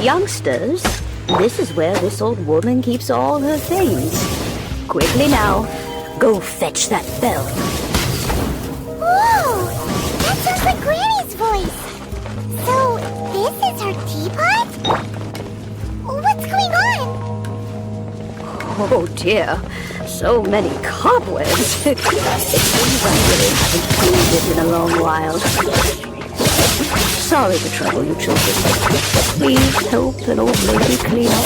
Youngsters, this is where this old woman keeps all her things. Quickly now, go fetch that bell. Whoa! That sounds like Granny's voice. So, this is her teapot? What's going on? Oh dear, so many cobwebs. It seems I really haven't cleaned it in a long while. Sorry to trouble you children. Please help an old lady clean up.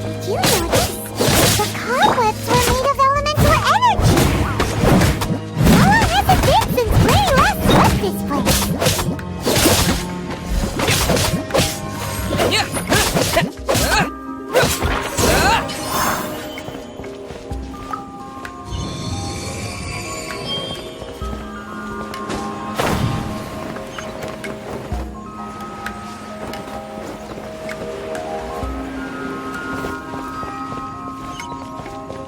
Did you notice? The cobwebs were made of elemental energy! How long has it been since Granny last left this place?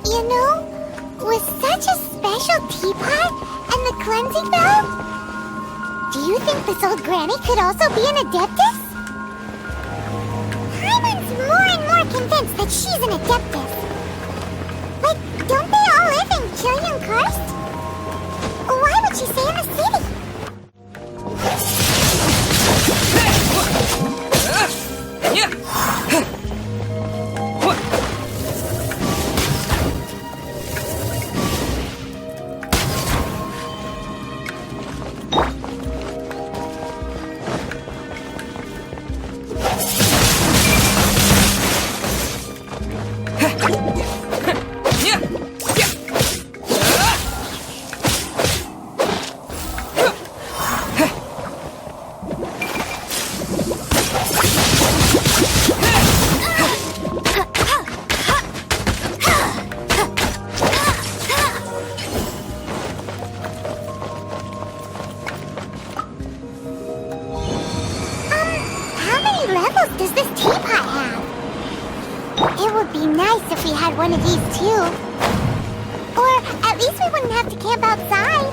You know, with such a special teapot and the cleansing bell, do you think this old granny could also be an adeptus? Hyman's more and more convinced that she's an adeptus. But don't they all live in Childe Karst? Why would she stay in the city? How many levels does this teapot have? It would be nice if we had one of these too. Or at least we wouldn't have to camp outside.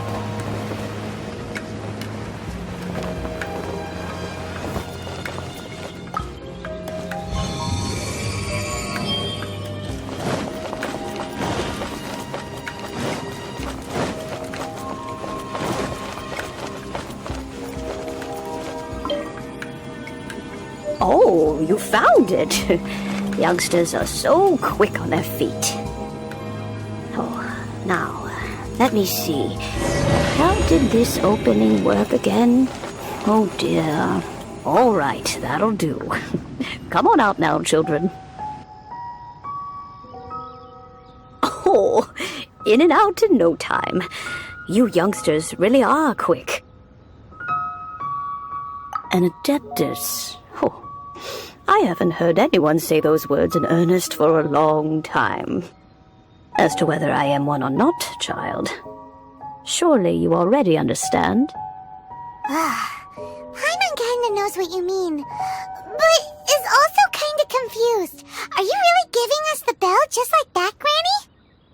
Oh, you found it. Youngsters are so quick on their feet. Oh, now, let me see. How did this opening work again? Oh dear. All right, that'll do. Come on out now, children. Oh, in and out in no time. You youngsters really are quick. An adeptus. Oh, I haven't heard anyone say those words in earnest for a long time. As to whether I am one or not, child, surely you already understand. Hyman kinda knows what you mean, but is also kinda confused. Are you really giving us the bell just like that, Granny?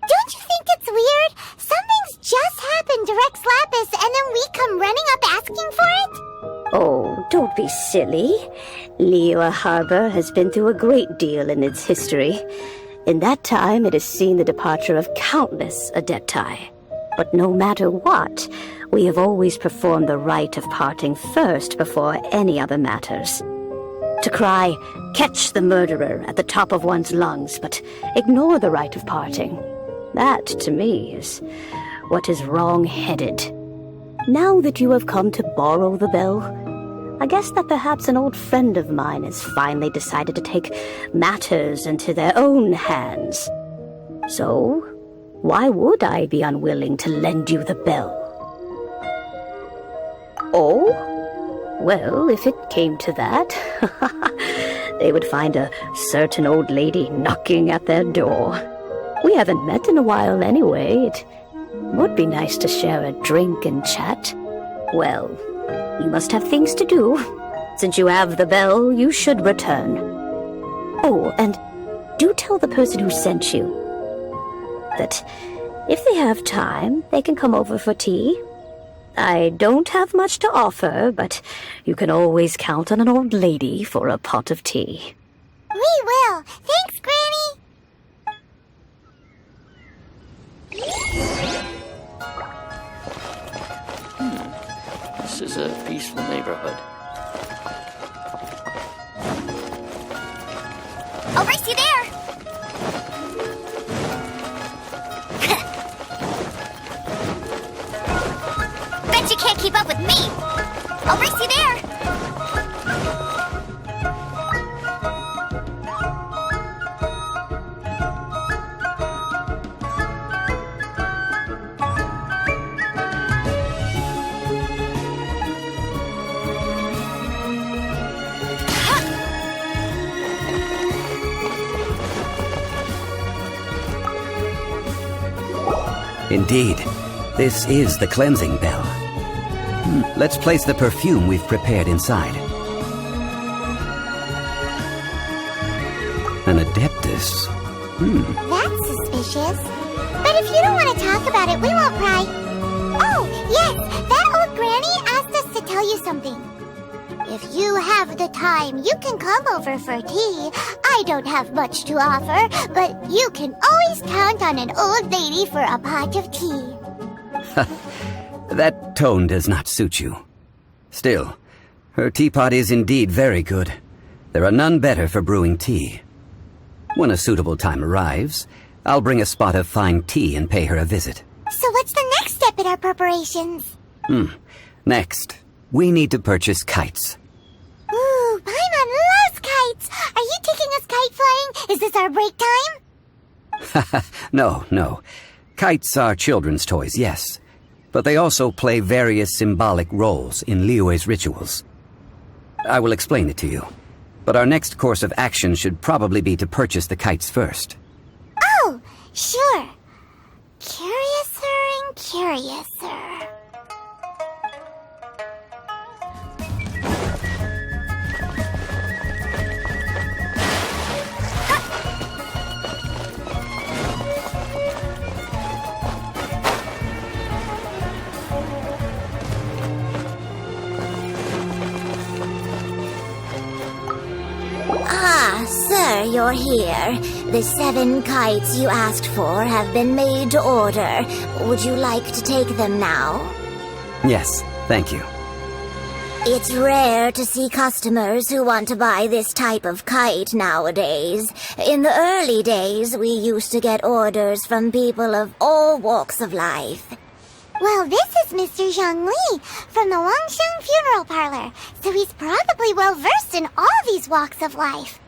Don't you think it's weird? Something's just happened to Rex Lapis and then we come running up asking for it? Oh, don't be silly. Liyue Harbor has been through a great deal in its history. In that time, it has seen the departure of countless adepti. But no matter what, we have always performed the rite of parting first before any other matters. To cry, "Catch the murderer," at the top of one's lungs, but ignore the rite of parting. That, to me, is what is wrong-headed. Now that you have come to borrow the bell, I guess that perhaps an old friend of mine has finally decided to take matters into their own hands. So, why would I be unwilling to lend you the bell? Oh? Well, if it came to that, they would find a certain old lady knocking at their door. We haven't met in a while anyway. It would be nice to share a drink and chat. Well, you must have things to do. Since you have the bell, you should return. Oh, and do tell the person who sent you that if they have time, they can come over for tea. I don't have much to offer, but you can always count on an old lady for a pot of tea. We will. Thanks, Granny. This is a peaceful neighborhood. I'll race you there. Bet you can't keep up with me. I'll race you there. Indeed, this is the cleansing bell. Let's place the perfume we've prepared inside. An adeptus. That's suspicious. But if you don't want to talk about it, we won't pry. Oh, yes, that old granny asked us to tell you something. If you have the time, you can come over for tea. I don't have much to offer, but you can always count on an old lady for a pot of tea. That tone does not suit you. Still, her teapot is indeed very good. There are none better for brewing tea. When a suitable time arrives, I'll bring a spot of fine tea and pay her a visit. So what's the next step in our preparations? Next, we need to purchase kites. Ooh, Paimon loves kites! Are you taking us kite flying? Is this our break time? No. Kites are children's toys, yes. But they also play various symbolic roles in Liyue's rituals. I will explain it to you. But our next course of action should probably be to purchase the kites first. Oh, sure. Curiouser and curiouser. Ah, sir, you're here. The 7 kites you asked for have been made to order. Would you like to take them now? Yes, thank you. It's rare to see customers who want to buy this type of kite nowadays. In the early days, we used to get orders from people of all walks of life. Well, this is Mr. Zhongli from the Wangsheng Funeral Parlor, so he's probably well-versed in all these walks of life.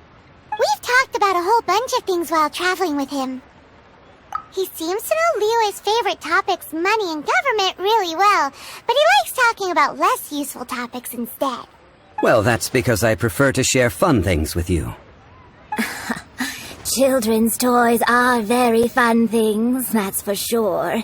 We've talked about a whole bunch of things while traveling with him. He seems to know Liyue's favorite topics, money and government, really well, but he likes talking about less useful topics instead. Well, that's because I prefer to share fun things with you. Children's toys are very fun things, that's for sure.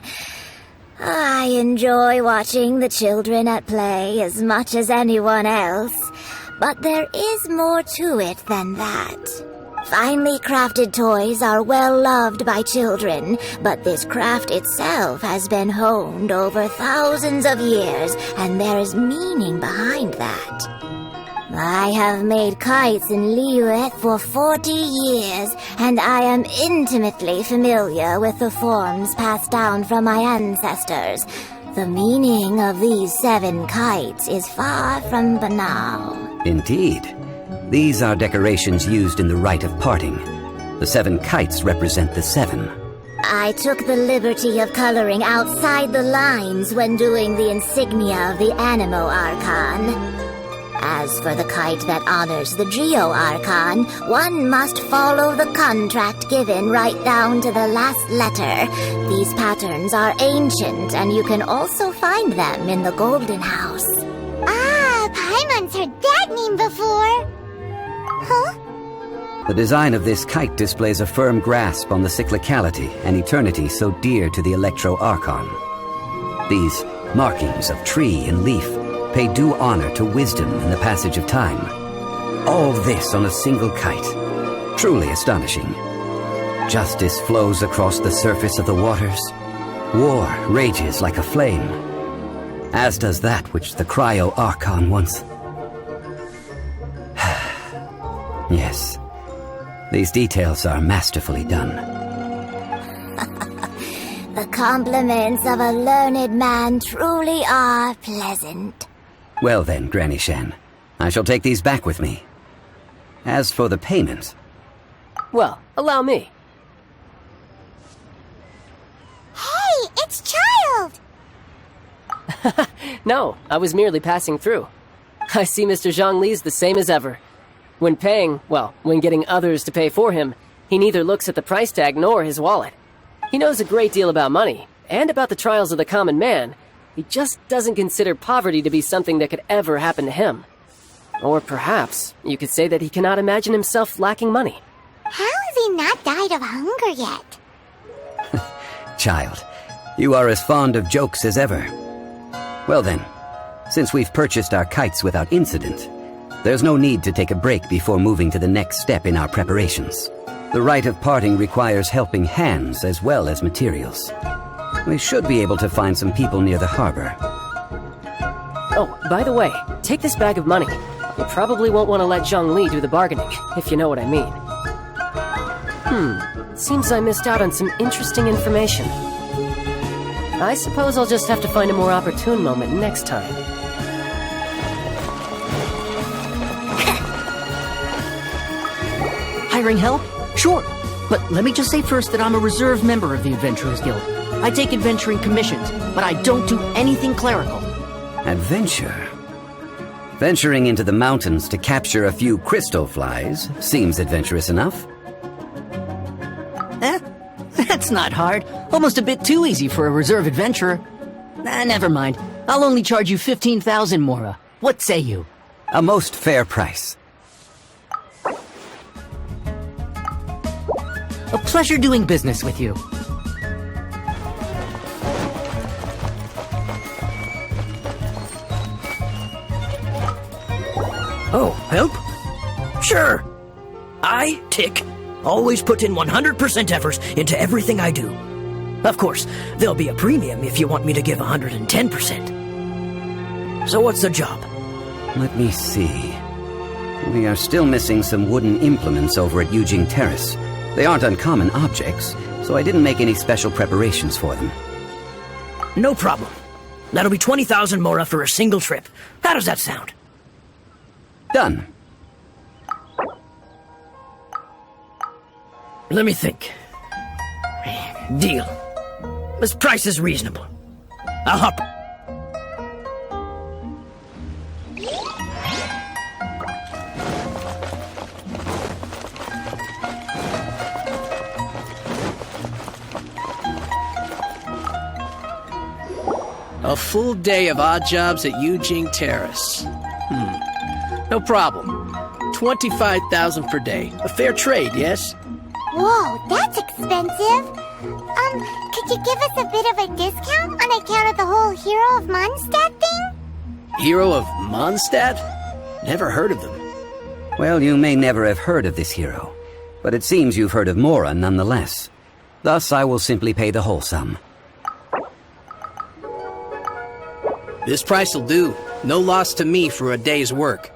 I enjoy watching the children at play as much as anyone else, but there is more to it than that. Finely crafted toys are well loved by children, but this craft itself has been honed over thousands of years, and there is meaning behind that. I have made kites in Liyue for 40 years, and I am intimately familiar with the forms passed down from my ancestors. The meaning of these 7 kites is far from banal. Indeed. These are decorations used in the rite of parting. The 7 kites represent the 7. I took the liberty of coloring outside the lines when doing the insignia of the Animo Archon. As for the kite that honors the Geo Archon, one must follow the contract given right down to the last letter. These patterns are ancient, and you can also find them in the Golden House. Ah, Paimon's heard that name before. Huh? The design of this kite displays a firm grasp on the cyclicality and eternity so dear to the Electro-Archon. These markings of tree and leaf pay due honor to wisdom and the passage of time. All this on a single kite. Truly astonishing. Justice flows across the surface of the waters. War rages like a flame, as does that which the Cryo-Archon once... Yes, these details are masterfully done. The compliments of a learned man truly are pleasant. Well then, Granny Shan, I shall take these back with me. As for the payment... Well, allow me. Hey, it's Childe! No, I was merely passing through. I see Mr. Zhongli's the same as ever. When paying, well, when getting others to pay for him, he neither looks at the price tag nor his wallet. He knows a great deal about money, and about the trials of the common man. He just doesn't consider poverty to be something that could ever happen to him. Or perhaps, you could say that he cannot imagine himself lacking money. How has he not died of hunger yet? Child, you are as fond of jokes as ever. Well then, since we've purchased our kites without incident, there's no need to take a break before moving to the next step in our preparations. The rite of parting requires helping hands as well as materials. We should be able to find some people near the harbor. Oh, by the way, take this bag of money. You probably won't want to let Zhongli do the bargaining, if you know what I mean. Seems I missed out on some interesting information. I suppose I'll just have to find a more opportune moment next time. Hiring help? Sure. But let me just say first that I'm a reserve member of the Adventurers Guild. I take adventuring commissions, but I don't do anything clerical. Adventure? Venturing into the mountains to capture a few crystal flies seems adventurous enough. That's not hard. Almost a bit too easy for a reserve adventurer. Never mind. I'll only charge you 15,000 Mora. What say you? A most fair price. A pleasure doing business with you. Oh, help? Sure. I, Tick, always put in 100% efforts into everything I do. Of course, there'll be a premium if you want me to give 110%. So what's the job? Let me see. We are still missing some wooden implements over at Yujing Terrace. They aren't uncommon objects, so I didn't make any special preparations for them. No problem. That'll be 20,000 Mora for a single trip. How does that sound? Done. Let me think. Deal. This price is reasonable. I'll hop. A full day of odd jobs at Yujing Terrace. No problem. 25,000 per day. A fair trade, yes? Whoa, that's expensive. Could you give us a bit of a discount on account of the whole Hero of Mondstadt thing? Hero of Mondstadt? Never heard of them. Well, you may never have heard of this hero, but it seems you've heard of Mora nonetheless. Thus, I will simply pay the whole sum. This price will do. No loss to me for a day's work.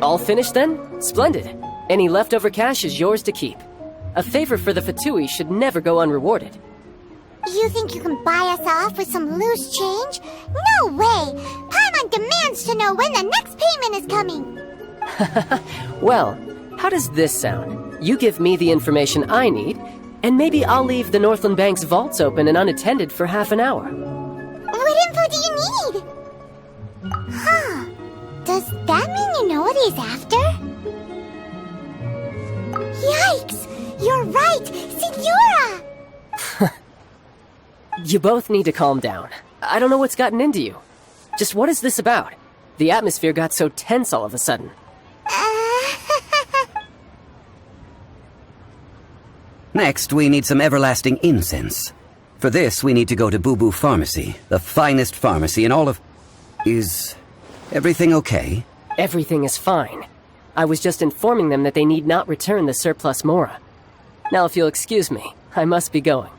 All finished then? Splendid. Any leftover cash is yours to keep. A favor for the Fatui should never go unrewarded. You think you can buy us off with some loose change? No way! Paimon demands to know when the next payment is coming! Well, how does this sound? You give me the information I need, and maybe I'll leave the Northland Bank's vaults open and unattended for half an hour. What info do you need? Huh. Does that mean you know what he's after? Yikes! You're right! Signora! You both need to calm down. I don't know what's gotten into you. Just what is this about? The atmosphere got so tense all of a sudden. Next, we need some everlasting incense. For this, we need to go to Boo Boo Pharmacy, the finest pharmacy in all of... Is everything okay? Everything is fine. I was just informing them that they need not return the surplus Mora. Now, if you'll excuse me, I must be going.